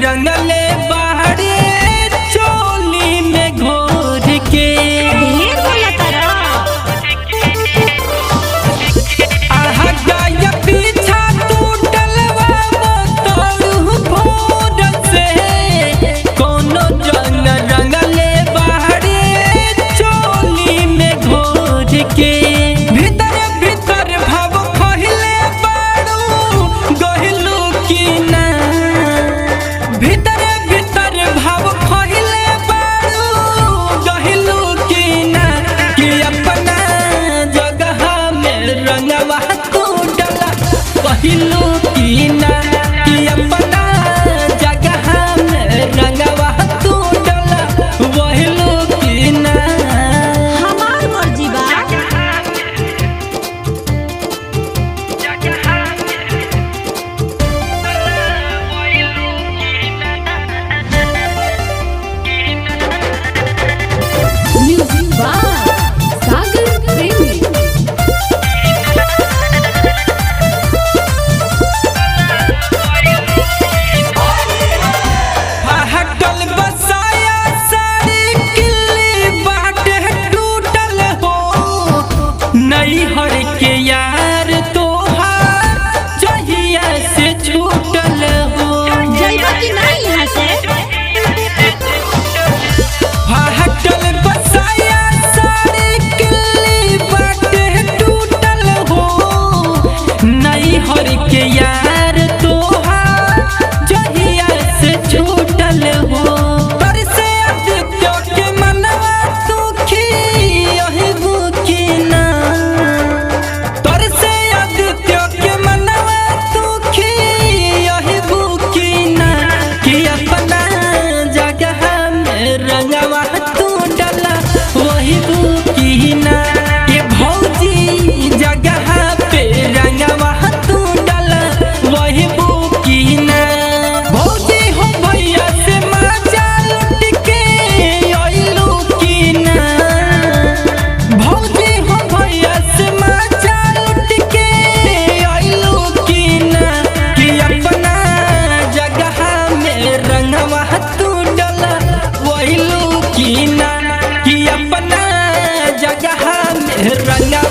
रंगले बाहरे चोली में घोर के पहिलो की ना कि अपना जगह में रंगवा तू डला वहिलो की ना हमार मर्जी बा। म्यूजिक बा सागर प्रेमी। नहीं हर के यार तोहार जहिया से छूटल हो जाइबा कि नहीं यहाँ से? हटल बसाया सारे किल्ली बाटे टूटल हो नहीं हर के यार तोहार जहिया से छूटल हो पर से अदित्य के मनवा दुखी यही बुकी ना रंगवा तू डला वही बुकी ना ये भौजी जगह पे रंगवा तू डला वही बुकी ना भौजी हो भैया से मजा लुट के आइलू की ना भौजी हो भैया से मजा लुट के आइलू की ना कि अपना जगह में रंगवा तू डला वही की ना कि अपना जगह में रंगा